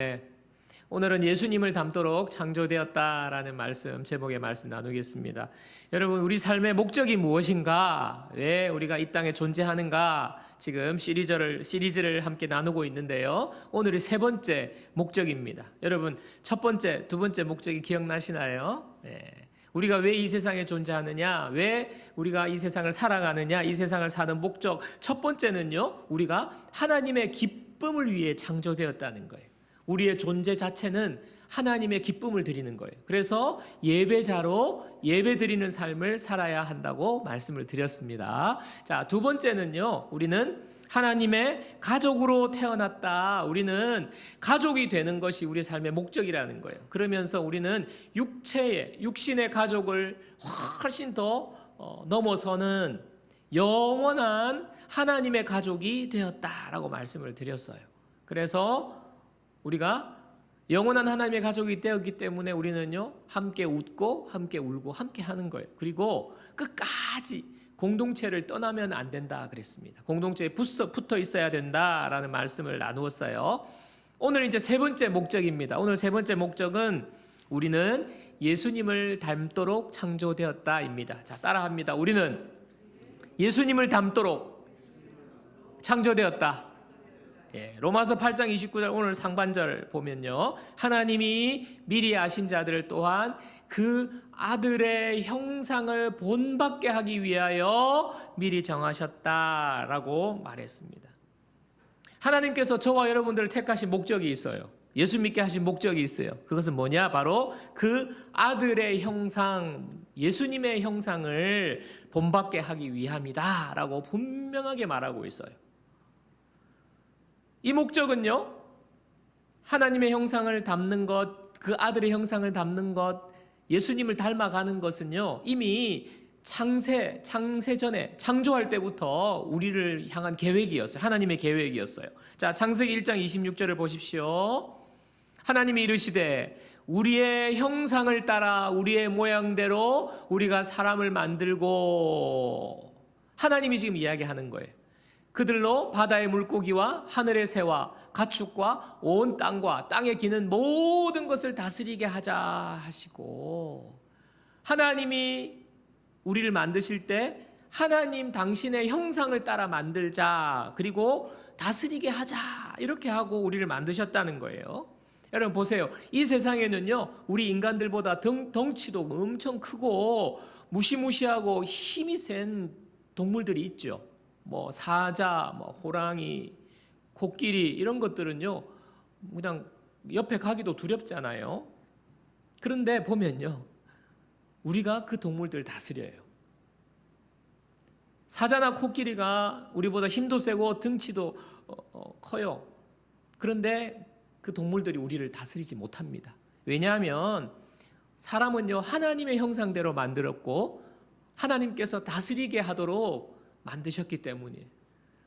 네, 오늘은 예수님을 닮도록 창조되었다라는 말씀, 제목의 말씀 나누겠습니다. 여러분, 우리 삶의 목적이 무엇인가? 왜 우리가 이 땅에 존재하는가? 지금 시리즈를 함께 나누고 있는데요. 오늘이 세 번째 목적입니다. 여러분, 첫 번째, 두 번째 목적이 기억나시나요? 네. 우리가 왜 이 세상에 존재하느냐? 왜 우리가 이 세상을 살아가느냐? 이 세상을 사는 목적. 첫 번째는요, 우리가 하나님의 기쁨을 위해 창조되었다는 거예요. 우리의 존재 자체는 하나님의 기쁨을 드리는 거예요. 그래서 예배자로 예배 드리는 삶을 살아야 한다고 말씀을 드렸습니다. 자, 두 번째는요, 우리는 하나님의 가족으로 태어났다. 우리는 가족이 되는 것이 우리 삶의 목적이라는 거예요. 그러면서 우리는 육신의 가족을 훨씬 더 넘어서는 영원한 하나님의 가족이 되었다라고 말씀을 드렸어요. 그래서 우리가 영원한 하나님의 가족이 되었기 때문에 우리는요, 함께 웃고 함께 울고 함께 하는 거예요. 그리고 끝까지 공동체를 떠나면 안 된다 그랬습니다. 공동체에 붙어 있어야 된다라는 말씀을 나누었어요. 오늘 이제 세 번째 목적입니다. 오늘 세 번째 목적은 우리는 예수님을 닮도록 창조되었다입니다. 자, 따라합니다. 우리는 예수님을 닮도록 창조되었다. 로마서 8장 29절 오늘 상반절 보면요, 하나님이 미리 아신 자들을 또한 그 아들의 형상을 본받게 하기 위하여 미리 정하셨다라고 말했습니다. 하나님께서 저와 여러분들을 택하신 목적이 있어요. 예수 믿게 하신 목적이 있어요. 그것은 뭐냐? 바로 그 아들의 형상, 예수님의 형상을 본받게 하기 위함이다 라고 분명하게 말하고 있어요. 이 목적은요, 하나님의 형상을 담는 것, 그 아들의 형상을 담는 것, 예수님을 닮아가는 것은요, 이미 창세 전에 창조할 때부터 우리를 향한 계획이었어요. 하나님의 계획이었어요. 자, 창세기 1장 26절을 보십시오. 하나님이 이르시되 우리의 형상을 따라 우리의 모양대로 우리가 사람을 만들고, 하나님이 지금 이야기하는 거예요. 그들로 바다의 물고기와 하늘의 새와 가축과 온 땅과 땅에 기는 모든 것을 다스리게 하자 하시고, 하나님이 우리를 만드실 때 하나님 당신의 형상을 따라 만들자, 그리고 다스리게 하자, 이렇게 하고 우리를 만드셨다는 거예요. 여러분 보세요. 이 세상에는요, 우리 인간들보다 덩치도 엄청 크고 무시무시하고 힘이 센 동물들이 있죠. 뭐 사자, 뭐 호랑이, 코끼리, 이런 것들은요, 그냥 옆에 가기도 두렵잖아요. 그런데 보면요, 우리가 그 동물들을 다스려요. 사자나 코끼리가 우리보다 힘도 세고 등치도 커요. 그런데 그 동물들이 우리를 다스리지 못합니다. 왜냐하면 사람은요, 하나님의 형상대로 만들었고 하나님께서 다스리게 하도록 만드셨기 때문이에요.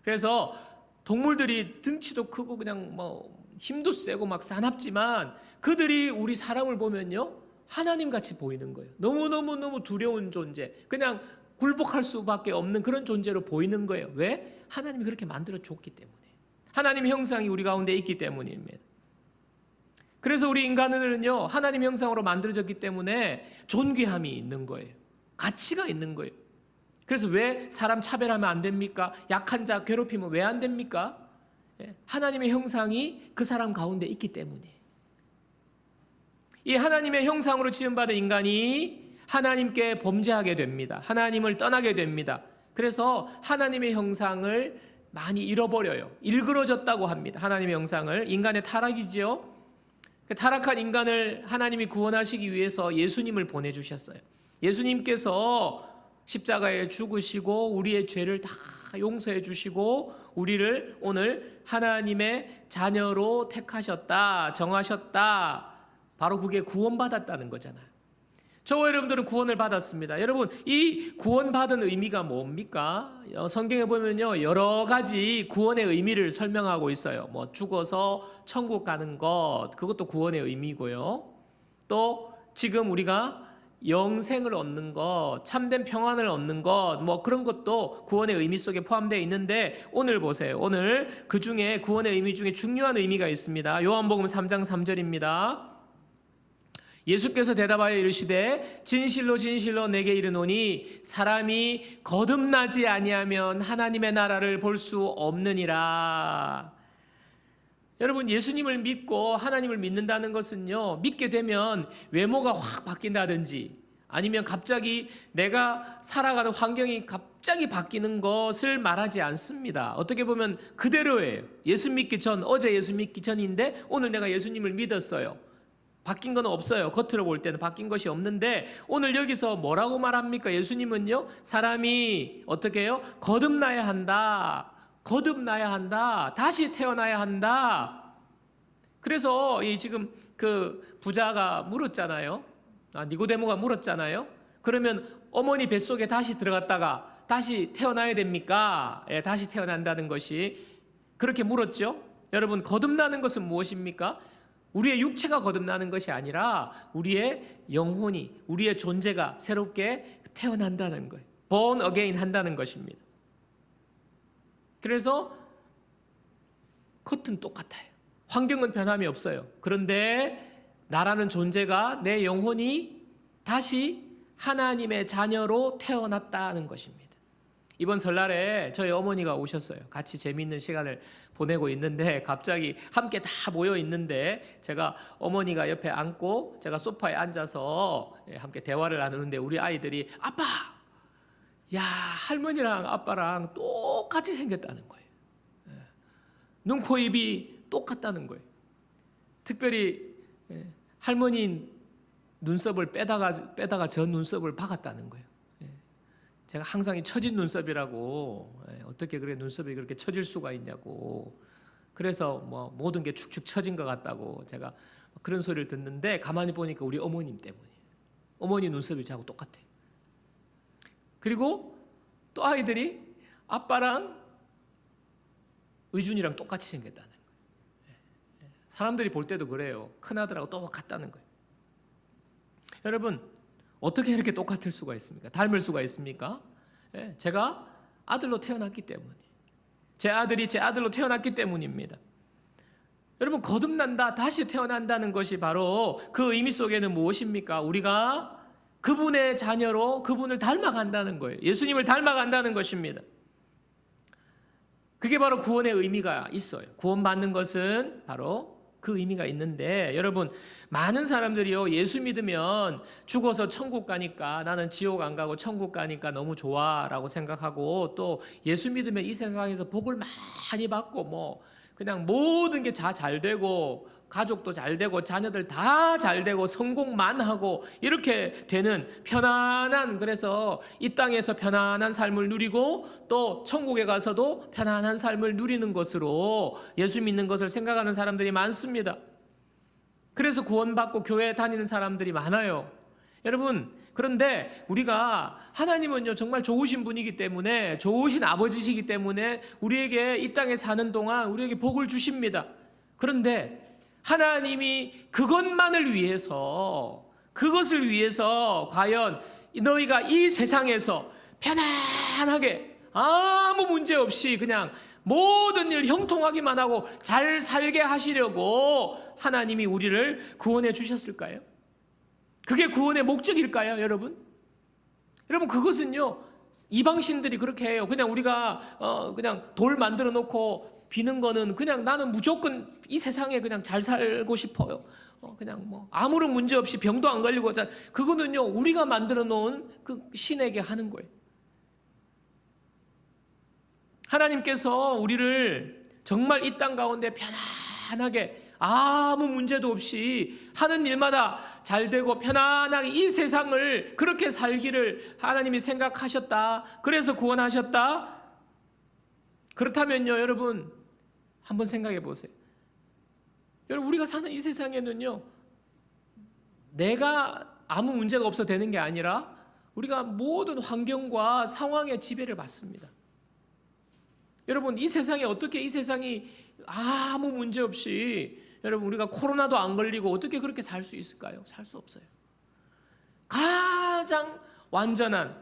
그래서 동물들이 등치도 크고 그냥 뭐 힘도 세고 막 사납지만 그들이 우리 사람을 보면요, 하나님 같이 보이는 거예요. 너무 두려운 존재, 그냥 굴복할 수밖에 없는 그런 존재로 보이는 거예요. 왜? 하나님이 그렇게 만들어 줬기 때문에, 하나님의 형상이 우리 가운데 있기 때문입니다. 그래서 우리 인간은요, 하나님 형상으로 만들어졌기 때문에 존귀함이 있는 거예요. 가치가 있는 거예요. 그래서 왜 사람 차별하면 안 됩니까? 약한 자 괴롭히면 왜 안 됩니까? 하나님의 형상이 그 사람 가운데 있기 때문에. 이 하나님의 형상으로 지음받은 인간이 하나님께 범죄하게 됩니다. 하나님을 떠나게 됩니다. 그래서 하나님의 형상을 많이 잃어버려요. 일그러졌다고 합니다. 하나님의 형상을. 인간의 타락이지요. 타락한 인간을 하나님이 구원하시기 위해서 예수님을 보내주셨어요. 예수님께서 십자가에 죽으시고 우리의 죄를 다 용서해 주시고 우리를 오늘 하나님의 자녀로 택하셨다, 정하셨다. 바로 그게 구원받았다는 거잖아요. 저와 여러분들은 구원을 받았습니다. 여러분, 이 구원받은 의미가 뭡니까? 성경에 보면요, 여러 가지 구원의 의미를 설명하고 있어요. 뭐 죽어서 천국 가는 것, 그것도 구원의 의미고요. 또 지금 우리가 영생을 얻는 것, 참된 평안을 얻는 것, 뭐 그런 것도 구원의 의미 속에 포함되어 있는데, 오늘 보세요. 오늘 그 중에 구원의 의미 중에 중요한 의미가 있습니다. 요한복음 3장 3절입니다. 예수께서 대답하여 이르시되 진실로 진실로 내게 이르노니 사람이 거듭나지 아니하면 하나님의 나라를 볼 수 없느니라. 여러분, 예수님을 믿고 하나님을 믿는다는 것은요, 믿게 되면 외모가 확 바뀐다든지 아니면 갑자기 내가 살아가는 환경이 갑자기 바뀌는 것을 말하지 않습니다. 어떻게 보면 그대로예요. 예수 믿기 전, 어제 예수 믿기 전인데 오늘 내가 예수님을 믿었어요. 바뀐 건 없어요. 겉으로 볼 때는 바뀐 것이 없는데, 오늘 여기서 뭐라고 말합니까? 예수님은요, 사람이 어떻게 해요? 거듭나야 한다. 거듭나야 한다. 다시 태어나야 한다. 그래서 이 지금 그 부자가 물었잖아요. 니고데모가 물었잖아요. 그러면 어머니 뱃속에 다시 들어갔다가 다시 태어나야 됩니까? 예, 다시 태어난다는 것이 그렇게 물었죠. 여러분, 거듭나는 것은 무엇입니까? 우리의 육체가 거듭나는 것이 아니라 우리의 영혼이, 우리의 존재가 새롭게 태어난다는 거예요. born again 한다는 것입니다. 그래서 겉은 똑같아요. 환경은 변함이 없어요. 그런데 나라는 존재가, 내 영혼이 다시 하나님의 자녀로 태어났다는 것입니다. 이번 설날에 저희 어머니가 오셨어요. 같이 재미있는 시간을 보내고 있는데 갑자기 함께 다 모여 있는데 제가 어머니가 옆에 앉고 제가 소파에 앉아서 함께 대화를 나누는데 우리 아이들이 아빠! 야, 할머니랑 아빠랑 똑같이 생겼다는 거예요. 눈, 코, 입이 똑같다는 거예요. 특별히 할머니 눈썹을 빼다가 저 눈썹을 박았다는 거예요. 제가 항상 이 처진 눈썹이라고, 어떻게 그래 눈썹이 그렇게 처질 수가 있냐고, 그래서 뭐 모든 게 축축 처진 것 같다고 제가 그런 소리를 듣는데, 가만히 보니까 우리 어머님 때문이에요. 어머니 눈썹이 저하고 똑같아요. 그리고 또 아이들이 아빠랑 의준이랑 똑같이 생겼다는 거예요. 사람들이 볼 때도 그래요. 큰아들하고 똑같다는 거예요. 여러분, 어떻게 이렇게 똑같을 수가 있습니까? 닮을 수가 있습니까? 제가 아들로 태어났기 때문에, 제 아들이 제 아들로 태어났기 때문입니다. 여러분, 거듭난다, 다시 태어난다는 것이 바로 그 의미 속에는 무엇입니까? 우리가 그분의 자녀로 그분을 닮아간다는 거예요. 예수님을 닮아간다는 것입니다. 그게 바로 구원의 의미가 있어요. 구원받는 것은 바로 그 의미가 있는데, 여러분, 많은 사람들이요, 예수 믿으면 죽어서 천국 가니까, 나는 지옥 안 가고 천국 가니까 너무 좋아 라고 생각하고, 또 예수 믿으면 이 세상에서 복을 많이 받고, 뭐 그냥 모든 게 다 잘 되고, 가족도 잘 되고, 자녀들 다 잘 되고, 성공만 하고, 이렇게 되는 편안한, 그래서 이 땅에서 편안한 삶을 누리고 또 천국에 가서도 편안한 삶을 누리는 것으로 예수 믿는 것을 생각하는 사람들이 많습니다. 그래서 구원받고 교회에 다니는 사람들이 많아요. 여러분, 그런데 우리가, 하나님은요 정말 좋으신 분이기 때문에, 좋으신 아버지시기 때문에 우리에게 이 땅에 사는 동안 우리에게 복을 주십니다. 그런데 하나님이 그것만을 위해서, 그것을 위해서 과연 너희가 이 세상에서 편안하게 아무 문제 없이 그냥 모든 일 형통하기만 하고 잘 살게 하시려고 하나님이 우리를 구원해 주셨을까요? 그게 구원의 목적일까요, 여러분? 여러분, 그것은요 이방신들이 그렇게 해요. 그냥 우리가 그냥 돌 만들어 놓고 비는 거는 그냥 나는 무조건 이 세상에 그냥 잘 살고 싶어요. 그냥 뭐 아무런 문제 없이 병도 안 걸리고, 그거는요 우리가 만들어 놓은 그 신에게 하는 거예요. 하나님께서 우리를 정말 이 땅 가운데 편안하게 아무 문제도 없이 하는 일마다 잘 되고 편안하게 이 세상을 그렇게 살기를 하나님이 생각하셨다. 그래서 구원하셨다. 그렇다면요, 여러분 한번 생각해 보세요. 여러분, 우리가 사는 이 세상에는요 내가 아무 문제가 없어 되는 게 아니라 우리가 모든 환경과 상황의 지배를 받습니다. 여러분, 이 세상에 어떻게 이 세상이 아무 문제 없이, 여러분 우리가 코로나도 안 걸리고 어떻게 그렇게 살 수 있을까요? 살 수 없어요. 가장 완전한,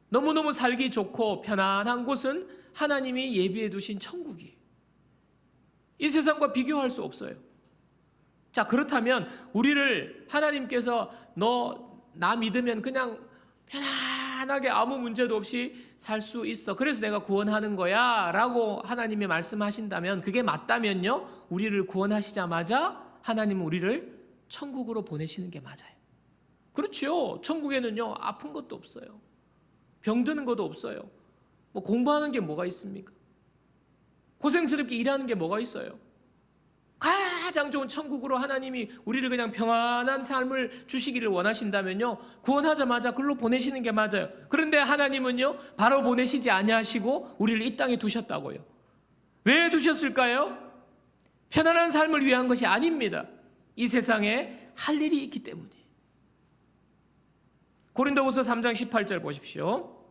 너무너무 살기 좋고 편안한 곳은 하나님이 예비해 두신 천국이에요. 이 세상과 비교할 수 없어요. 자, 그렇다면 우리를 하나님께서 나 믿으면 그냥 편안하게 아무 문제도 없이 살 수 있어, 그래서 내가 구원하는 거야 라고 하나님이 말씀하신다면, 그게 맞다면요, 우리를 구원하시자마자 하나님은 우리를 천국으로 보내시는 게 맞아요. 그렇죠. 천국에는요, 아픈 것도 없어요. 병드는 것도 없어요. 뭐 공부하는 게 뭐가 있습니까? 고생스럽게 일하는 게 뭐가 있어요? 가장 좋은 천국으로 하나님이 우리를 그냥 평안한 삶을 주시기를 원하신다면요, 구원하자마자 글로 보내시는 게 맞아요. 그런데 하나님은요, 바로 보내시지 아니하시고 우리를 이 땅에 두셨다고요. 왜 두셨을까요? 편안한 삶을 위한 것이 아닙니다. 이 세상에 할 일이 있기 때문이에요. 고린도후서 3장 18절 보십시오.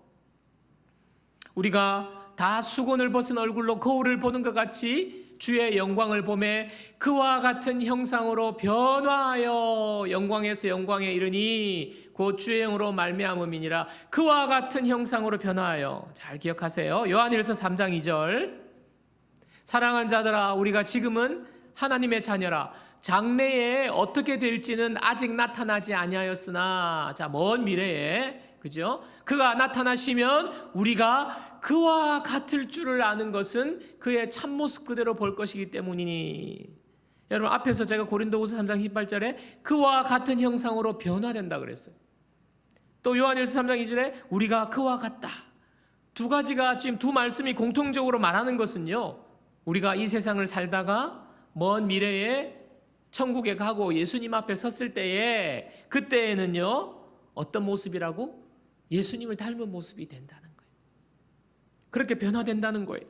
우리가 다 수건을 벗은 얼굴로 거울을 보는 것 같이 주의 영광을 보매 그와 같은 형상으로 변화하여 영광에서 영광에 이르니 곧 주의 영으로 말미암음이니라. 그와 같은 형상으로 변화하여. 잘 기억하세요. 요한일서 3장 2절. 사랑하는 자들아, 우리가 지금은 하나님의 자녀라. 장래에 어떻게 될지는 아직 나타나지 아니하였으나, 자, 먼 미래에, 그죠? 그가 나타나시면 우리가 그와 같을 줄을 아는 것은 그의 참모습 그대로 볼 것이기 때문이니. 여러분, 앞에서 제가 고린도후서 3장 18절에 그와 같은 형상으로 변화된다 그랬어요. 또 요한일서 3장 2절에 우리가 그와 같다. 두 가지가, 지금 두 말씀이 공통적으로 말하는 것은요, 우리가 이 세상을 살다가 먼 미래에 천국에 가고 예수님 앞에 섰을 때에, 그때에는요, 어떤 모습이라고? 예수님을 닮은 모습이 된다는 거예요. 그렇게 변화된다는 거예요.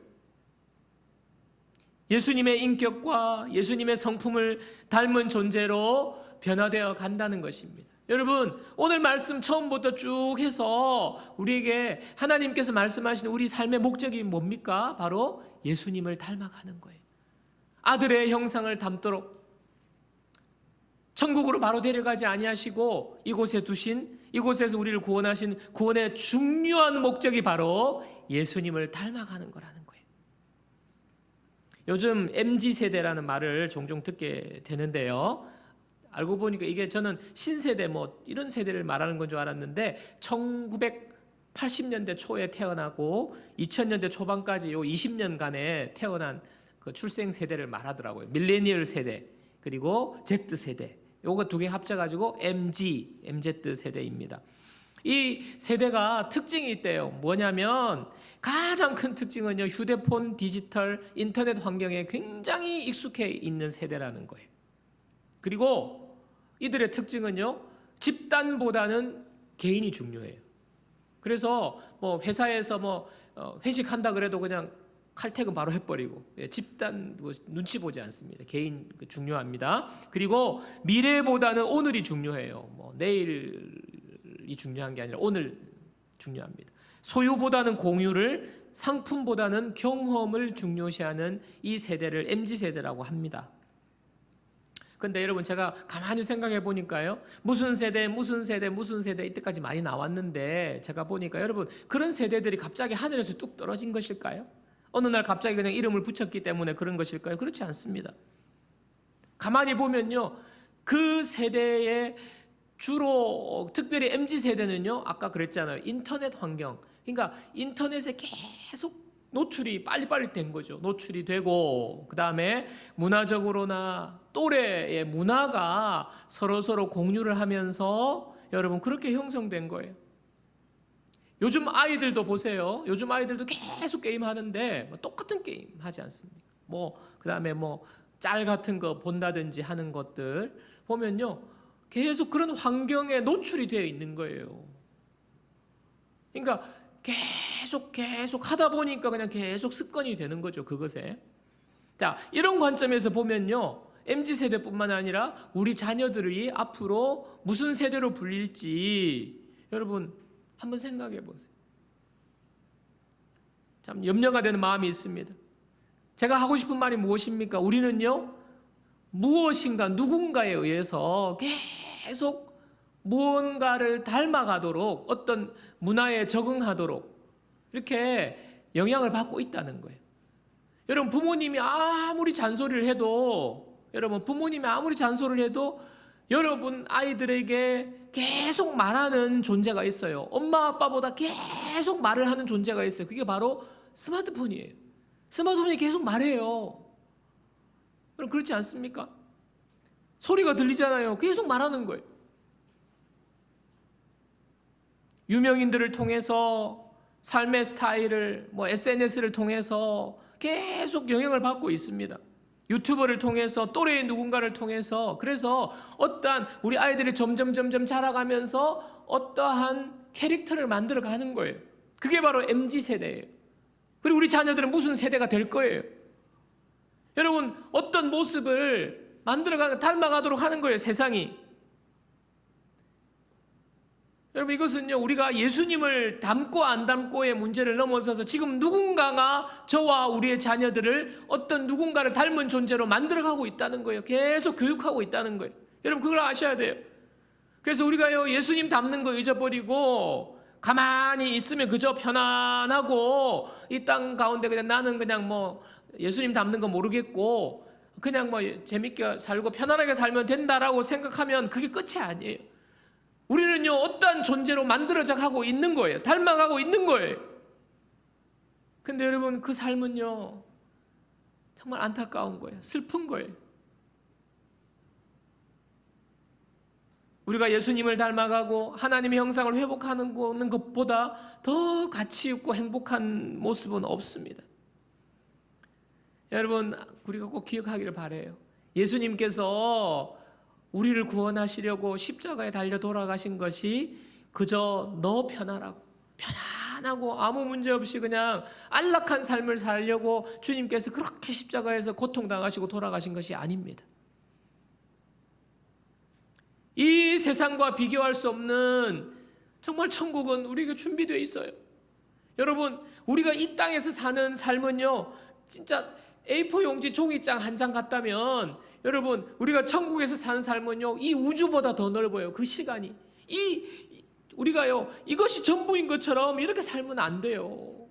예수님의 인격과 예수님의 성품을 닮은 존재로 변화되어 간다는 것입니다. 여러분, 오늘 말씀 처음부터 쭉 해서 우리에게 하나님께서 말씀하시는 우리 삶의 목적이 뭡니까? 바로 예수님을 닮아가는 거예요. 아들의 형상을 담도록 천국으로 바로 데려가지 아니하시고 이곳에 두신, 이곳에서 우리를 구원하신 구원의 중요한 목적이 바로 예수님을 닮아가는 거라는 거예요. 요즘 MZ세대라는 말을 종종 듣게 되는데요, 알고 보니까 이게 저는 신세대 뭐 이런 세대를 말하는 건 줄 알았는데 1980년대 초에 태어나고 2000년대 초반까지 요 20년간에 태어난 그 출생 세대를 말하더라고요. 밀레니얼 세대, 그리고 Z세대, 요거 두 개 합쳐가지고 MZ 세대입니다. 이 세대가 특징이 있대요. 뭐냐면 가장 큰 특징은요, 휴대폰, 디지털, 인터넷 환경에 굉장히 익숙해 있는 세대라는 거예요. 그리고 이들의 특징은요, 집단보다는 개인이 중요해요. 그래서 뭐 회사에서 회식한다 그래도 그냥 칼퇴근 바로 해버리고, 집단 눈치 보지 않습니다. 개인 중요합니다. 그리고 미래보다는 오늘이 중요해요. 내일이 중요한 게 아니라 오늘 중요합니다. 소유보다는 공유를, 상품보다는 경험을 중요시하는 이 세대를 MZ세대라고 합니다. 근데 여러분, 제가 가만히 생각해 보니까요, 무슨 세대 이때까지 많이 나왔는데, 제가 보니까 여러분, 그런 세대들이 갑자기 하늘에서 뚝 떨어진 것일까요? 어느 날 갑자기 그냥 이름을 붙였기 때문에 그런 것일까요? 그렇지 않습니다. 가만히 보면요, 그 세대의 주로, 특별히 MZ세대는요, 아까 그랬잖아요, 인터넷 환경, 그러니까 인터넷에 계속 노출이 빨리빨리 된 거죠. 노출이 되고, 그 다음에 문화적으로나 또래의 문화가 서로 공유를 하면서 여러분 그렇게 형성된 거예요. 요즘 아이들도 보세요. 요즘 아이들도 계속 게임 하는데 똑같은 게임 하지 않습니까? 그 다음에 짤 같은 거 본다든지 하는 것들 보면요, 계속 그런 환경에 노출이 되어 있는 거예요. 그러니까 계속 하다 보니까 그냥 계속 습관이 되는 거죠, 그것에. 자, 이런 관점에서 보면요, MZ세대뿐만 아니라 우리 자녀들이 앞으로 무슨 세대로 불릴지 여러분 한번 생각해 보세요. 참 염려가 되는 마음이 있습니다. 제가 하고 싶은 말이 무엇입니까? 우리는요, 무엇인가 누군가에 의해서 계속 무언가를 닮아가도록, 어떤 문화에 적응하도록 이렇게 영향을 받고 있다는 거예요. 여러분, 부모님이 아무리 잔소리를 해도 여러분 아이들에게 계속 말하는 존재가 있어요. 엄마 아빠보다 계속 말을 하는 존재가 있어요. 그게 바로 스마트폰이에요. 스마트폰이 계속 말해요. 여러분, 그렇지 않습니까? 소리가 들리잖아요. 계속 말하는 거예요. 유명인들을 통해서 삶의 스타일을 SNS를 통해서 계속 영향을 받고 있습니다. 유튜버를 통해서, 또래의 누군가를 통해서. 그래서 어떠한 우리 아이들이 점점 자라가면서 어떠한 캐릭터를 만들어가는 거예요. 그게 바로 MZ세대예요. 그리고 우리 자녀들은 무슨 세대가 될 거예요. 여러분, 어떤 모습을 닮아가도록 하는 거예요, 세상이. 여러분, 이것은요, 우리가 예수님을 닮고 안 닮고의 문제를 넘어서서 지금 누군가가 저와 우리의 자녀들을 어떤 누군가를 닮은 존재로 만들어가고 있다는 거예요. 계속 교육하고 있다는 거예요. 여러분, 그걸 아셔야 돼요. 그래서 우리가요, 예수님 닮는 거 잊어버리고 가만히 있으면 그저 편안하고 이 땅 가운데 그냥 나는 그냥 예수님 닮는 거 모르겠고 그냥 재밌게 살고 편안하게 살면 된다라고 생각하면 그게 끝이 아니에요. 우리는요, 어떠한 존재로 만들어져 가고 있는 거예요. 닮아가고 있는 거예요. 근데 여러분, 그 삶은요, 정말 안타까운 거예요. 슬픈 거예요. 우리가 예수님을 닮아가고 하나님의 형상을 회복하는 것보다 더 가치 있고 행복한 모습은 없습니다. 여러분, 우리가 꼭 기억하기를 바라요. 예수님께서 우리를 구원하시려고 십자가에 달려 돌아가신 것이 그저 너 편안하고 아무 문제 없이 그냥 안락한 삶을 살려고 주님께서 그렇게 십자가에서 고통당하시고 돌아가신 것이 아닙니다. 이 세상과 비교할 수 없는 정말 천국은 우리에게 준비되어 있어요. 여러분, 우리가 이 땅에서 사는 삶은요, 진짜 A4 용지 종이장 한 장 같다면 여러분, 우리가 천국에서 사는 삶은요, 이 우주보다 더 넓어요. 그 시간이. 우리가요, 이것이 전부인 것처럼 이렇게 살면 안 돼요.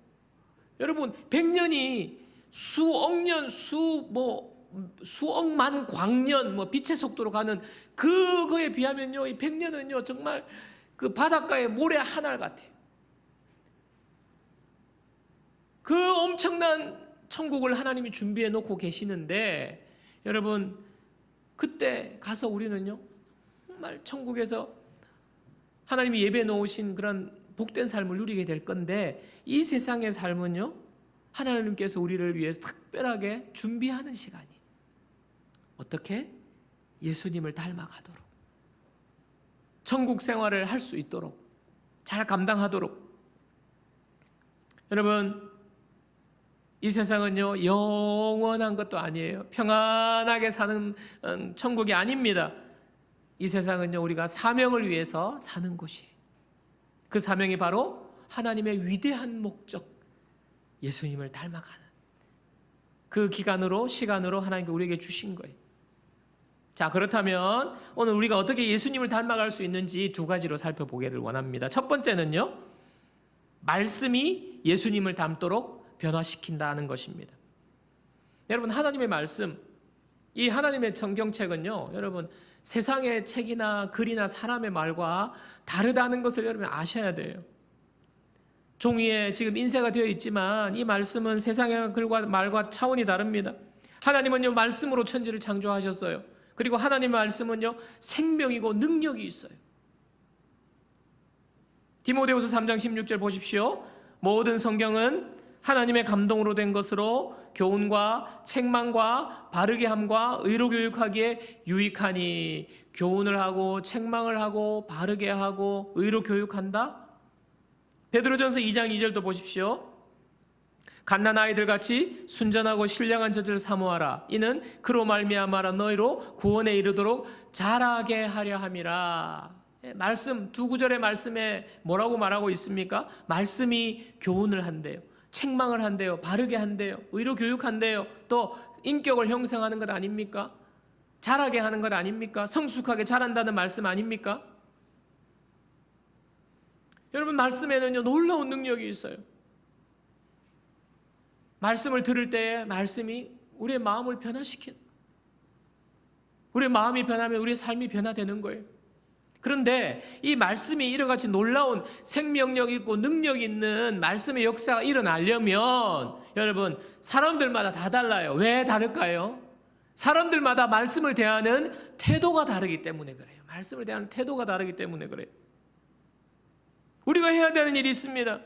여러분, 100년이 수억 년, 수억만 광년, 빛의 속도로 가는 그거에 비하면요, 이 100년은요, 정말 그 바닷가의 모래 한 알 같아요. 그 엄청난 천국을 하나님이 준비해 놓고 계시는데, 여러분, 그때 가서 우리는요, 정말 천국에서 하나님이 예배해 놓으신 그런 복된 삶을 누리게 될 건데, 이 세상의 삶은요, 하나님께서 우리를 위해서 특별하게 준비하는 시간이. 어떻게? 예수님을 닮아가도록, 천국 생활을 할 수 있도록, 잘 감당하도록. 여러분, 이 세상은요, 영원한 것도 아니에요. 평안하게 사는 천국이 아닙니다. 이 세상은요, 우리가 사명을 위해서 사는 곳이에요. 그 사명이 바로 하나님의 위대한 목적, 예수님을 닮아가는 그 시간으로 하나님께 우리에게 주신 거예요. 자, 그렇다면 오늘 우리가 어떻게 예수님을 닮아갈 수 있는지 두 가지로 살펴보기를 원합니다. 첫 번째는요, 말씀이 예수님을 닮도록 변화시킨다는 것입니다. 여러분, 하나님의 말씀, 이 하나님의 성경책은요, 여러분, 세상의 책이나 글이나 사람의 말과 다르다는 것을 여러분 아셔야 돼요. 종이에 지금 인쇄가 되어 있지만 이 말씀은 세상의 글과 말과 차원이 다릅니다. 하나님은요, 말씀으로 천지를 창조하셨어요. 그리고 하나님의 말씀은요, 생명이고 능력이 있어요. 디모데후서 3장 16절 보십시오. 모든 성경은 하나님의 감동으로 된 것으로 교훈과 책망과 바르게 함과 의로 교육하기에 유익하니. 교훈을 하고 책망을 하고 바르게 하고 의로 교육한다. 베드로전서 2장 2절도 보십시오. 갓난 아이들 같이 순전하고 신령한 젖을 사모하라. 이는 그로 말미암아 너희로 구원에 이르도록 자라게 하려 함이라. 말씀, 두 구절의 말씀에 뭐라고 말하고 있습니까? 말씀이 교훈을 한대요, 책망을 한대요, 바르게 한대요, 의로 교육한대요, 또 인격을 형성하는 것 아닙니까? 자라게 하는 것 아닙니까? 성숙하게 자란다는 말씀 아닙니까? 여러분, 말씀에는요 놀라운 능력이 있어요. 말씀을 들을 때에 말씀이 우리의 마음을 변화시키는, 우리의 마음이 변하면 우리의 삶이 변화되는 거예요. 그런데 이 말씀이 이런같이 놀라운 생명력 있고 능력 있는 말씀의 역사가 일어나려면 여러분, 사람들마다 다 달라요. 왜 다를까요? 사람들마다 말씀을 대하는 태도가 다르기 때문에 그래요. 말씀을 대하는 태도가 다르기 때문에 그래요. 우리가 해야 되는 일이 있습니다.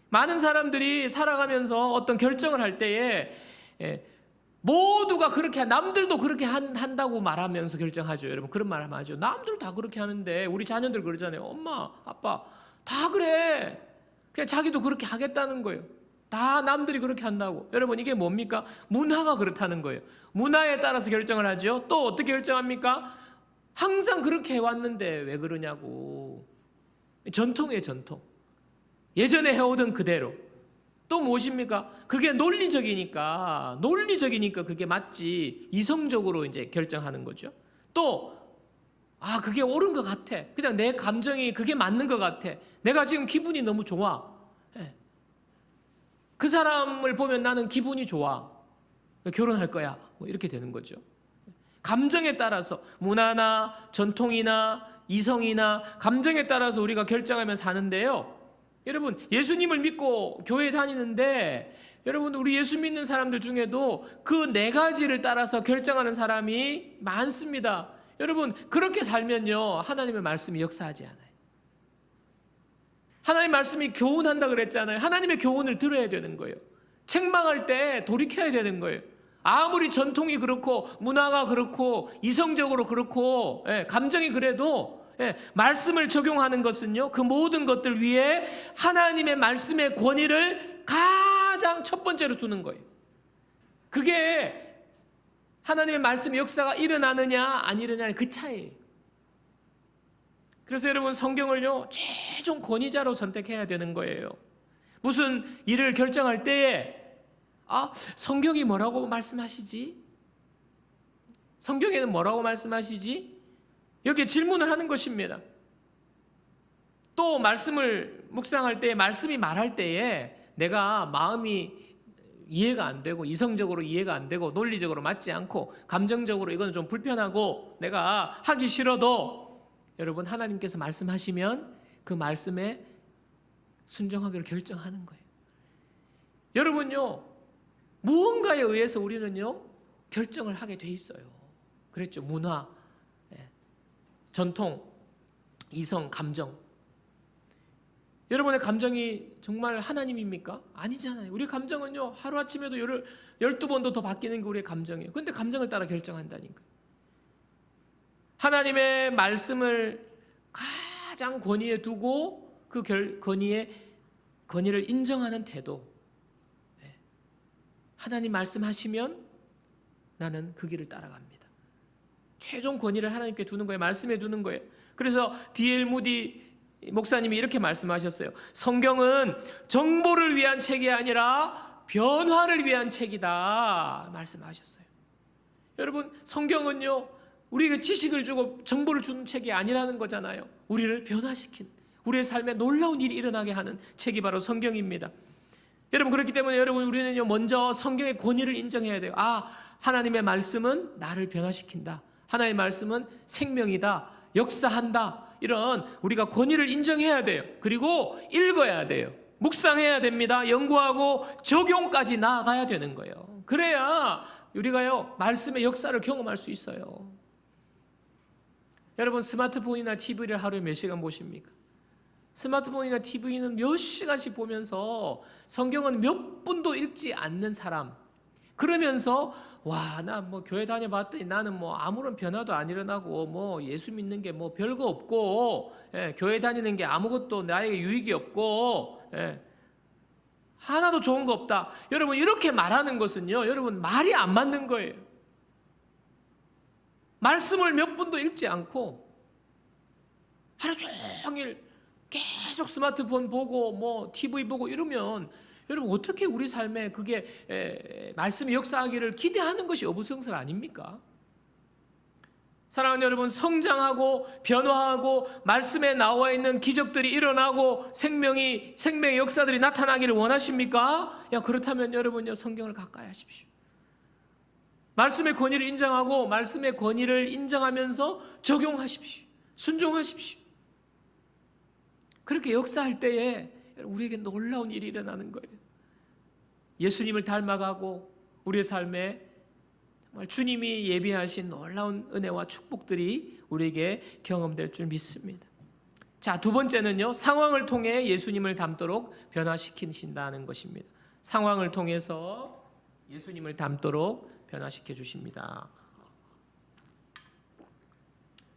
많은 사람들이 살아가면서 어떤 결정을 할 때에 모두가 그렇게, 남들도 그렇게 한다고 말하면서 결정하죠. 여러분, 그런 말 하죠. 남들 다 그렇게 하는데, 우리 자녀들 그러잖아요. 엄마, 아빠 다 그래. 그냥 자기도 그렇게 하겠다는 거예요. 다 남들이 그렇게 한다고. 여러분, 이게 뭡니까? 문화가 그렇다는 거예요. 문화에 따라서 결정을 하죠. 또 어떻게 결정합니까? 항상 그렇게 해왔는데 왜 그러냐고. 전통이에요, 전통. 예전에 해오던 그대로. 또 무엇입니까? 그게 논리적이니까 그게 맞지, 이성적으로 이제 결정하는 거죠. 또 그게 옳은 것 같아. 그냥 내 감정이 그게 맞는 것 같아. 내가 지금 기분이 너무 좋아. 그 사람을 보면 나는 기분이 좋아. 결혼할 거야. 뭐 이렇게 되는 거죠. 감정에 따라서, 문화나 전통이나 이성이나 감정에 따라서 우리가 결정하며 사는데요. 여러분, 예수님을 믿고 교회 다니는데, 여러분, 우리 예수 믿는 사람들 중에도 그 네 가지를 따라서 결정하는 사람이 많습니다. 여러분, 그렇게 살면요 하나님의 말씀이 역사하지 않아요. 하나님의 말씀이 교훈한다 그랬잖아요. 하나님의 교훈을 들어야 되는 거예요. 책망할 때 돌이켜야 되는 거예요. 아무리 전통이 그렇고 문화가 그렇고 이성적으로 그렇고 감정이 그래도 말씀을 적용하는 것은요, 그 모든 것들 위에 하나님의 말씀의 권위를 가장 첫 번째로 두는 거예요. 그게 하나님의 말씀의 역사가 일어나느냐 안 일어나느냐 그 차이예요. 그래서 여러분, 성경을요 최종 권위자로 선택해야 되는 거예요. 무슨 일을 결정할 때에 성경이 뭐라고 말씀하시지? 성경에는 뭐라고 말씀하시지? 여기에 질문을 하는 것입니다. 또 말씀을 묵상할 때, 말씀이 말할 때에 내가 마음이 이해가 안 되고, 이성적으로 이해가 안 되고, 논리적으로 맞지 않고, 감정적으로 이건 좀 불편하고 내가 하기 싫어도, 여러분, 하나님께서 말씀하시면 그 말씀에 순종하기를 결정하는 거예요. 여러분요, 무언가에 의해서 우리는요 결정을 하게 돼 있어요. 그랬죠. 문화, 전통, 이성, 감정. 여러분의 감정이 정말 하나님입니까? 아니잖아요. 우리 감정은요 하루아침에도 12번도 더 바뀌는 게 우리의 감정이에요. 그런데 감정을 따라 결정한다니까요. 하나님의 말씀을 가장 권위에 두고 그 권위를 인정하는 태도. 하나님 말씀하시면 나는 그 길을 따라갑니다. 최종 권위를 하나님께 두는 거예요. 말씀에 두는 거예요. 그래서 D.L. 무디 목사님이 이렇게 말씀하셨어요. 성경은 정보를 위한 책이 아니라 변화를 위한 책이다 말씀하셨어요. 여러분, 성경은요 우리에게 지식을 주고 정보를 주는 책이 아니라는 거잖아요. 우리를 변화시킨, 우리의 삶에 놀라운 일이 일어나게 하는 책이 바로 성경입니다. 여러분, 그렇기 때문에 여러분, 우리는요 먼저 성경의 권위를 인정해야 돼요. 하나님의 말씀은 나를 변화시킨다. 하나님의 말씀은 생명이다, 역사한다. 이런 우리가 권위를 인정해야 돼요. 그리고 읽어야 돼요. 묵상해야 됩니다. 연구하고 적용까지 나아가야 되는 거예요. 그래야 우리가요 말씀의 역사를 경험할 수 있어요. 여러분, 스마트폰이나 TV를 하루에 몇 시간 보십니까? 스마트폰이나 TV는 몇 시간씩 보면서 성경은 몇 분도 읽지 않는 사람, 그러면서 나 뭐 교회 다녀봤더니 나는 뭐 아무런 변화도 안 일어나고 뭐 예수 믿는 게 뭐 별거 없고 교회 다니는 게 아무것도 나에게 유익이 없고 하나도 좋은 거 없다. 여러분, 이렇게 말하는 것은요 여러분 말이 안 맞는 거예요. 말씀을 몇 분도 읽지 않고 하루 종일 계속 스마트폰 보고 뭐 TV 보고 이러면 여러분, 어떻게 우리 삶에 그게 말씀이 역사하기를 기대하는 것이 어부성설 아닙니까? 사랑하는 여러분, 성장하고 변화하고 말씀에 나와 있는 기적들이 일어나고 생명의 역사들이 나타나기를 원하십니까? 그렇다면 여러분요, 성경을 가까이 하십시오. 말씀의 권위를 인정하고 말씀의 권위를 인정하면서 적용하십시오. 순종하십시오. 그렇게 역사할 때에 우리에게 놀라운 일이 일어나는 거예요. 예수님을 닮아가고 우리의 삶에 정말 주님이 예비하신 놀라운 은혜와 축복들이 우리에게 경험될 줄 믿습니다. 자, 두 번째는요, 상황을 통해 예수님을 닮도록 변화시키신다는 것입니다. 상황을 통해서 예수님을 닮도록 변화시켜 주십니다.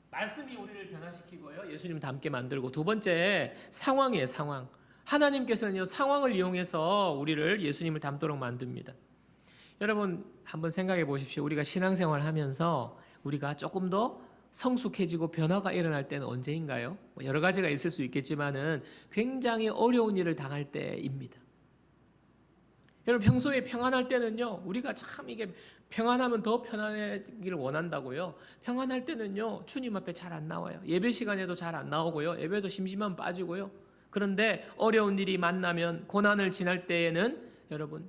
말씀이 우리를 변화시키고요, 예수님 닮게 만들고, 두 번째 상황이에요. 상황. 하나님께서는요, 상황을 이용해서 우리를 예수님을 닮도록 만듭니다. 여러분 한번 생각해 보십시오. 우리가 신앙생활 하면서 우리가 조금 더 성숙해지고 변화가 일어날 때는 언제인가요? 여러 가지가 있을 수 있겠지만은 굉장히 어려운 일을 당할 때입니다. 여러분 평소에 평안할 때는요, 우리가 참 이게 평안하면 더 편안하기를 원한다고요. 평안할 때는요, 주님 앞에 잘 안 나와요. 예배 시간에도 잘 안 나오고요. 예배도 심심하면 빠지고요. 그런데 어려운 일이 만나면, 고난을 지날 때에는 여러분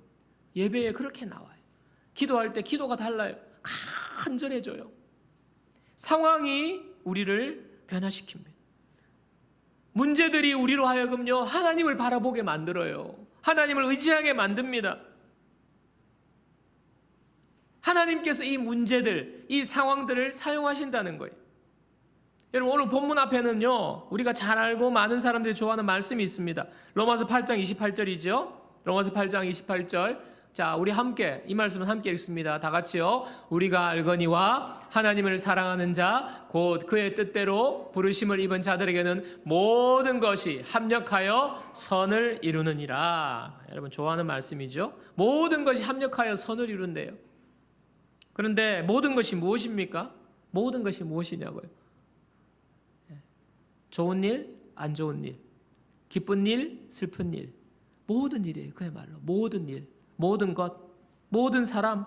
예배에 그렇게 나와요. 기도할 때 기도가 달라요. 간절해져요. 상황이 우리를 변화시킵니다. 문제들이 우리로 하여금요, 하나님을 바라보게 만들어요. 하나님을 의지하게 만듭니다. 하나님께서 이 문제들, 이 상황들을 사용하신다는 거예요. 여러분 오늘 본문 앞에는요, 우리가 잘 알고 많은 사람들이 좋아하는 말씀이 있습니다. 로마서 8장 28절이죠. 로마서 8장 28절. 자, 우리 함께 이 말씀을 함께 읽습니다. 다 같이요. 우리가 알거니와 하나님을 사랑하는 자 곧 그의 뜻대로 부르심을 입은 자들에게는 모든 것이 합력하여 선을 이루느니라. 여러분 좋아하는 말씀이죠. 모든 것이 합력하여 선을 이룬대요. 그런데 모든 것이 무엇입니까? 모든 것이 무엇이냐고요? 좋은 일, 안 좋은 일, 기쁜 일, 슬픈 일, 모든 일이에요. 그야말로 모든 일, 모든 것, 모든 사람,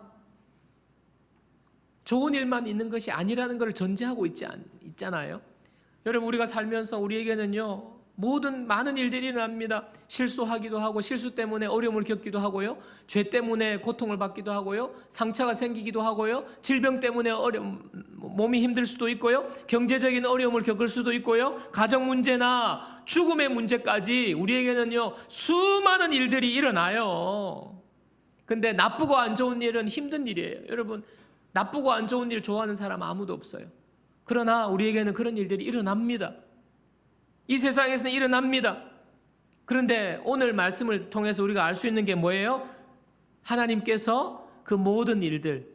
좋은 일만 있는 것이 아니라는 것을 전제하고 있잖아요. 여러분 우리가 살면서 우리에게는요, 많은 일들이 일어납니다. 실수하기도 하고, 실수 때문에 어려움을 겪기도 하고요, 죄 때문에 고통을 받기도 하고요, 상처가 생기기도 하고요, 질병 때문에 몸이 힘들 수도 있고요, 경제적인 어려움을 겪을 수도 있고요, 가정 문제나 죽음의 문제까지 우리에게는요, 수많은 일들이 일어나요. 근데 나쁘고 안 좋은 일은 힘든 일이에요. 여러분 나쁘고 안 좋은 일 좋아하는 사람 아무도 없어요. 그러나 우리에게는 그런 일들이 일어납니다. 이 세상에서는 일어납니다. 그런데 오늘 말씀을 통해서 우리가 알 수 있는 게 뭐예요? 하나님께서 그 모든 일들,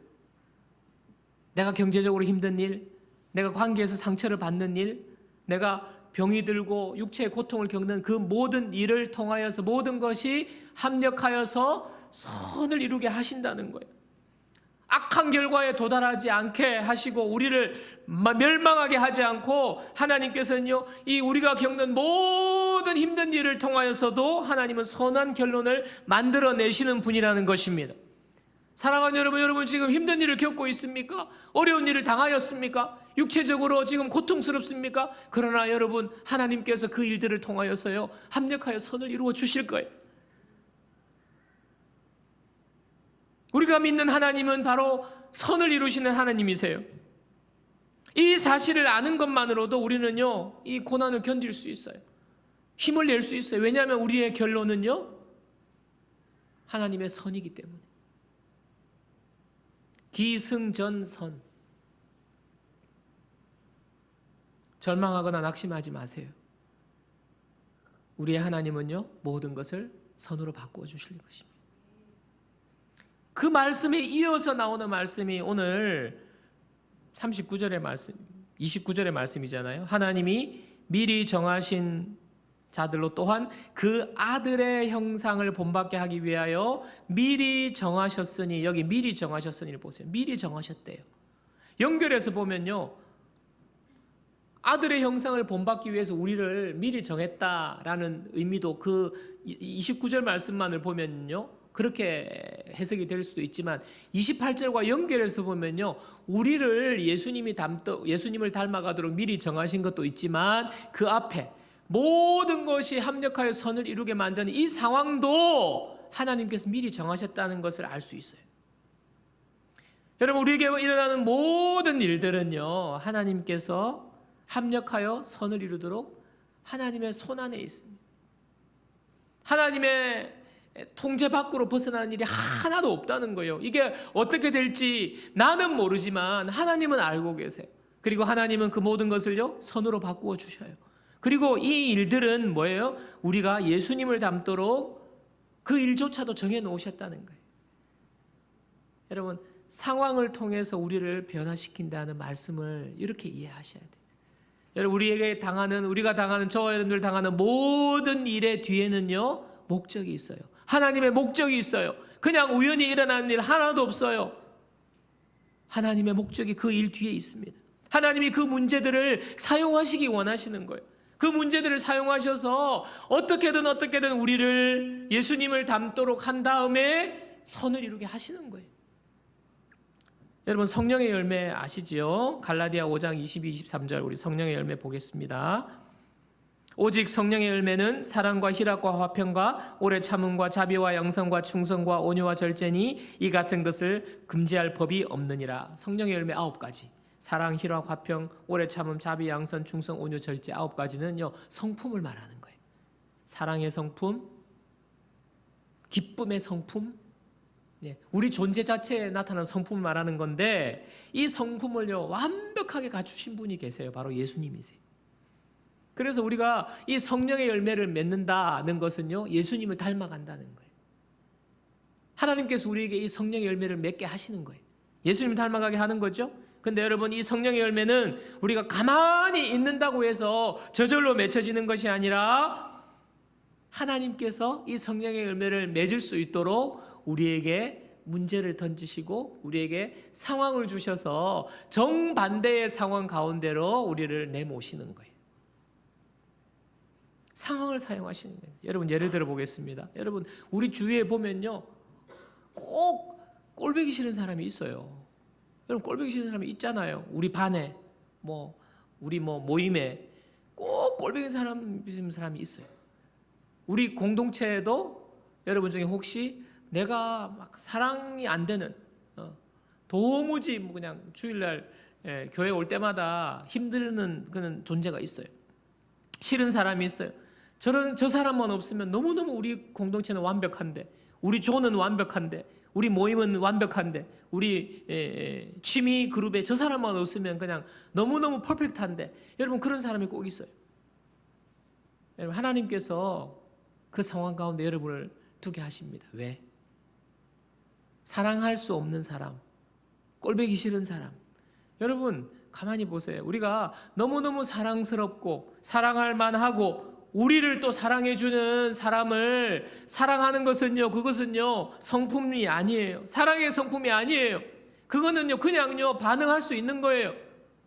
내가 경제적으로 힘든 일, 내가 관계에서 상처를 받는 일, 내가 병이 들고 육체의 고통을 겪는 그 모든 일을 통하여서 모든 것이 합력하여서 선을 이루게 하신다는 거예요. 악한 결과에 도달하지 않게 하시고 우리를 멸망하게 하지 않고, 하나님께서는요, 이 우리가 겪는 모든 힘든 일을 통하여서도 하나님은 선한 결론을 만들어내시는 분이라는 것입니다. 사랑하는 여러분 지금 힘든 일을 겪고 있습니까? 어려운 일을 당하였습니까? 육체적으로 지금 고통스럽습니까? 그러나 여러분 하나님께서 그 일들을 통하여서요, 합력하여 선을 이루어 주실 거예요. 우리가 믿는 하나님은 바로 선을 이루시는 하나님이세요. 이 사실을 아는 것만으로도 우리는요, 이 고난을 견딜 수 있어요. 힘을 낼 수 있어요. 왜냐하면 우리의 결론은요, 하나님의 선이기 때문에. 기승전선. 절망하거나 낙심하지 마세요. 우리의 하나님은요, 모든 것을 선으로 바꾸어 주실 것입니다. 그 말씀에 이어서 나오는 말씀이 오늘 39절의 말씀, 29절의 말씀이잖아요. 하나님이 미리 정하신 자들로 또한 그 아들의 형상을 본받게 하기 위하여 미리 정하셨으니, 여기 미리 정하셨으니를 보세요. 미리 정하셨대요. 연결해서 보면요, 아들의 형상을 본받기 위해서 우리를 미리 정했다라는 의미도 그 29절 말씀만을 보면요, 그렇게 해석이 될 수도 있지만 28절과 연결해서 보면요, 우리를 예수님을 닮아가도록 미리 정하신 것도 있지만 그 앞에 모든 것이 합력하여 선을 이루게 만드는 이 상황도 하나님께서 미리 정하셨다는 것을 알 수 있어요. 여러분, 우리에게 일어나는 모든 일들은요, 하나님께서 합력하여 선을 이루도록 하나님의 손 안에 있습니다. 하나님의 통제 밖으로 벗어나는 일이 하나도 없다는 거예요. 이게 어떻게 될지 나는 모르지만 하나님은 알고 계세요. 그리고 하나님은 그 모든 것을요, 선으로 바꾸어 주셔요. 그리고 이 일들은 뭐예요? 우리가 예수님을 닮도록 그 일조차도 정해 놓으셨다는 거예요. 여러분, 상황을 통해서 우리를 변화시킨다는 말씀을 이렇게 이해하셔야 돼요. 여러분, 우리가 당하는, 저와 여러분들 당하는 모든 일의 뒤에는요, 목적이 있어요. 하나님의 목적이 있어요. 그냥 우연히 일어나는 일 하나도 없어요. 하나님의 목적이 그 일 뒤에 있습니다. 하나님이 그 문제들을 사용하시기 원하시는 거예요. 그 문제들을 사용하셔서 어떻게든 우리를 예수님을 닮도록 한 다음에 선을 이루게 하시는 거예요. 여러분, 성령의 열매 아시지요? 갈라디아 5장 22, 23절 우리 성령의 열매 보겠습니다. 오직 성령의 열매는 사랑과 희락과 화평과 오래 참음과 자비와 양선과 충성과 온유와 절제니 이 같은 것을 금지할 법이 없느니라. 성령의 열매 9가지. 사랑, 희락, 화평, 오래 참음, 자비, 양선, 충성, 온유, 절제 9가지는요, 성품을 말하는 거예요. 사랑의 성품, 기쁨의 성품, 우리 존재 자체에 나타나는 성품을 말하는 건데, 이 성품을요, 완벽하게 갖추신 분이 계세요. 바로 예수님이세요. 그래서 우리가 이 성령의 열매를 맺는다는 것은요, 예수님을 닮아간다는 거예요. 하나님께서 우리에게 이 성령의 열매를 맺게 하시는 거예요. 예수님을 닮아가게 하는 거죠. 근데 여러분, 이 성령의 열매는 우리가 가만히 있는다고 해서 저절로 맺혀지는 것이 아니라 하나님께서 이 성령의 열매를 맺을 수 있도록 우리에게 문제를 던지시고 우리에게 상황을 주셔서 정반대의 상황 가운데로 우리를 내모시는 거예요. 상황을 사용하시는 거예요. 여러분, 예를 들어 보겠습니다. 여러분, 우리 주위에 보면요, 꼭 꼴보기 싫은 사람이 있어요. 여러분, 꼴보기 싫은 사람이 있잖아요. 우리 반에, 우리 모임에 꼭 꼴보기 싫은 사람이 있어요. 우리 공동체에도 여러분 중에 혹시 내가 막 사랑이 안 되는, 도무지 그냥 주일날 교회 올 때마다 힘드는 그런 존재가 있어요. 싫은 사람이 있어요. 저 사람만 없으면 너무너무 우리 공동체는 완벽한데, 우리 조는 완벽한데, 우리 모임은 완벽한데, 우리 취미 그룹에 저 사람만 없으면 그냥 너무너무 퍼펙트한데, 여러분, 그런 사람이 꼭 있어요. 여러분, 하나님께서 그 상황 가운데 여러분을 두게 하십니다. 왜? 사랑할 수 없는 사람, 꼴보기 싫은 사람. 여러분, 가만히 보세요. 우리가 너무너무 사랑스럽고 사랑할 만하고 우리를 또 사랑해주는 사람을 사랑하는 것은요, 그것은요, 성품이 아니에요. 사랑의 성품이 아니에요. 그거는요, 그냥요, 반응할 수 있는 거예요.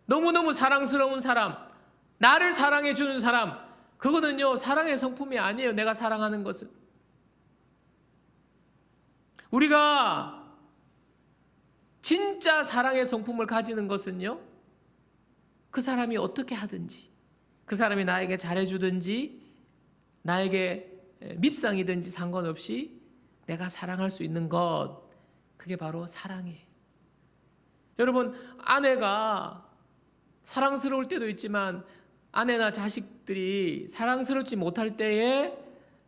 너무너무 사랑스러운 사람, 나를 사랑해주는 사람, 그거는요, 사랑의 성품이 아니에요. 내가 사랑하는 것은. 우리가 진짜 사랑의 성품을 가지는 것은요, 그 사람이 어떻게 하든지, 그 사람이 나에게 잘해주든지 나에게 밉상이든지 상관없이 내가 사랑할 수 있는 것, 그게 바로 사랑이에요. 여러분, 아내가 사랑스러울 때도 있지만 아내나 자식들이 사랑스럽지 못할 때에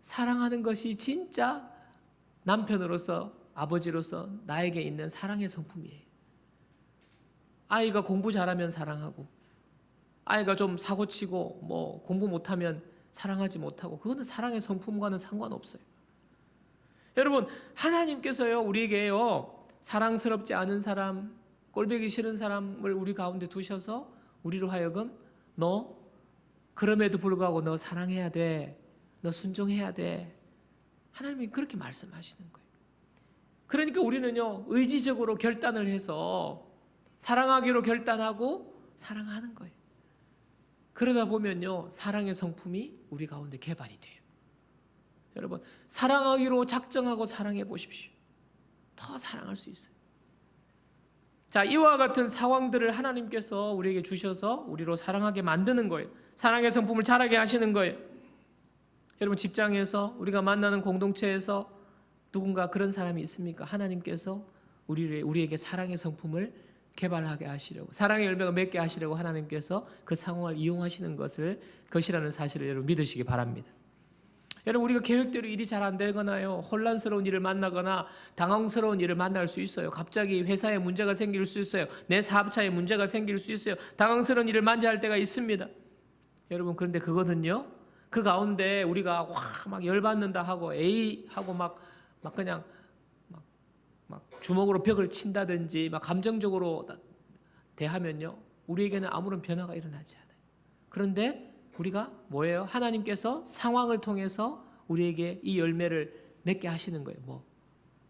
사랑하는 것이 진짜 남편으로서, 아버지로서 나에게 있는 사랑의 성품이에요. 아이가 공부 잘하면 사랑하고, 아이가 좀 사고치고 공부 못하면 사랑하지 못하고, 그거는 사랑의 성품과는 상관없어요. 여러분, 하나님께서요, 우리에게요, 사랑스럽지 않은 사람, 꼴보기 싫은 사람을 우리 가운데 두셔서 우리로 하여금 너 그럼에도 불구하고 너 사랑해야 돼, 너 순종해야 돼, 하나님이 그렇게 말씀하시는 거예요. 그러니까 우리는요, 의지적으로 결단을 해서 사랑하기로 결단하고 사랑하는 거예요. 그러다 보면요, 사랑의 성품이 우리 가운데 개발이 돼요. 여러분, 사랑하기로 작정하고 사랑해 보십시오. 더 사랑할 수 있어요. 자, 이와 같은 상황들을 하나님께서 우리에게 주셔서 우리로 사랑하게 만드는 거예요. 사랑의 성품을 자라게 하시는 거예요. 여러분, 직장에서 우리가 만나는 공동체에서 누군가 그런 사람이 있습니까? 하나님께서 우리에게 사랑의 성품을 개발하게 하시려고, 사랑의 열매가 맺게 하시려고 하나님께서 그 상황을 이용하시는 것이라는 사실을 여러분 믿으시기 바랍니다. 여러분, 우리가 계획대로 일이 잘 안 되거나요, 혼란스러운 일을 만나거나 당황스러운 일을 만날 수 있어요. 갑자기 회사에 문제가 생길 수 있어요. 내 사업차에 문제가 생길 수 있어요. 당황스러운 일을 만지할 때가 있습니다. 여러분, 그런데 그거는요, 그 가운데 우리가 막 열받는다 하고 에이하고 막 그냥 막 주먹으로 벽을 친다든지 막 감정적으로 대하면요, 우리에게는 아무런 변화가 일어나지 않아요. 그런데 우리가 뭐예요? 하나님께서 상황을 통해서 우리에게 이 열매를 맺게 하시는 거예요.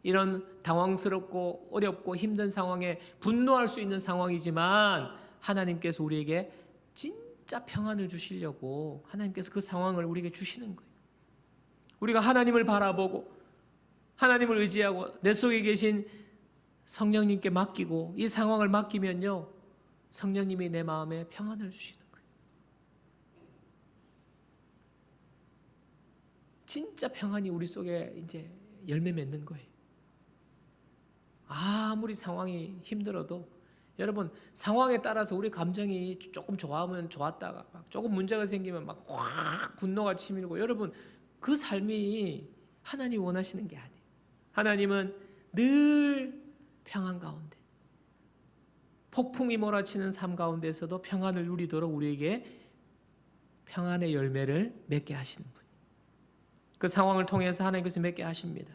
이런 당황스럽고 어렵고 힘든 상황에 분노할 수 있는 상황이지만 하나님께서 우리에게 진짜 평안을 주시려고 하나님께서 그 상황을 우리에게 주시는 거예요. 우리가 하나님을 바라보고 하나님을 의지하고 내 속에 계신 성령님께 맡기고 이 상황을 맡기면요, 성령님이 내 마음에 평안을 주시는 거예요. 진짜 평안이 우리 속에 이제 열매 맺는 거예요. 아무리 상황이 힘들어도 여러분, 상황에 따라서 우리 감정이 조금 좋아하면 좋았다가 막 조금 문제가 생기면 막 확 분노가 치밀고, 여러분, 그 삶이 하나님이 원하시는 게 아니에요. 하나님은 늘 평안 가운데, 폭풍이 몰아치는 삶 가운데서도 평안을 누리도록 우리에게 평안의 열매를 맺게 하시는 분. 그 상황을 통해서 하나님께서 맺게 하십니다.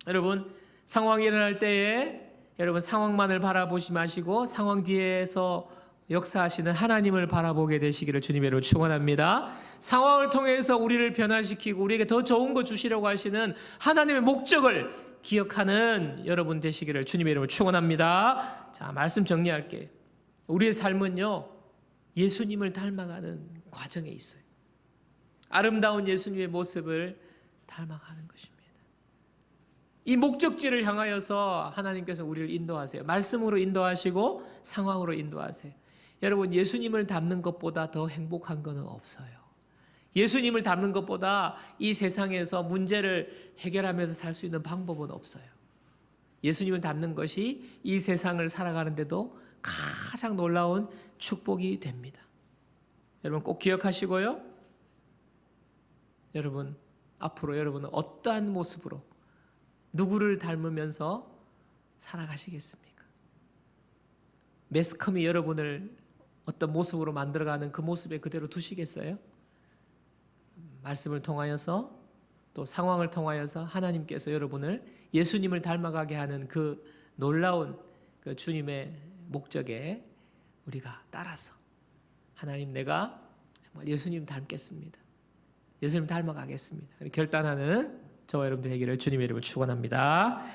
여러분, 상황이 일어날 때에 여러분 상황만을 바라보지 마시고 상황 뒤에서 역사하시는 하나님을 바라보게 되시기를 주님으로 축원합니다. 상황을 통해서 우리를 변화시키고 우리에게 더 좋은 거 주시려고 하시는 하나님의 목적을 기억하는 여러분 되시기를 주님의 이름으로 축원합니다. 자, 말씀 정리할게요. 우리의 삶은요, 예수님을 닮아가는 과정에 있어요. 아름다운 예수님의 모습을 닮아가는 것입니다. 이 목적지를 향하여서 하나님께서 우리를 인도하세요. 말씀으로 인도하시고 상황으로 인도하세요. 여러분, 예수님을 닮는 것보다 더 행복한 것은 없어요. 예수님을 닮는 것보다 이 세상에서 문제를 해결하면서 살 수 있는 방법은 없어요. 예수님을 닮는 것이 이 세상을 살아가는데도 가장 놀라운 축복이 됩니다. 여러분, 꼭 기억하시고요. 여러분, 앞으로 여러분은 어떠한 모습으로 누구를 닮으면서 살아가시겠습니까? 매스컴이 여러분을 어떤 모습으로 만들어가는 그 모습에 그대로 두시겠어요? 말씀을 통하여서 또 상황을 통하여서 하나님께서 여러분을 예수님을 닮아가게 하는 그 놀라운 그 주님의 목적에 우리가 따라서 하나님, 내가 정말 예수님 닮겠습니다. 예수님 닮아가겠습니다. 결단하는 저와 여러분들 되기를 주님의 이름으로 축원합니다.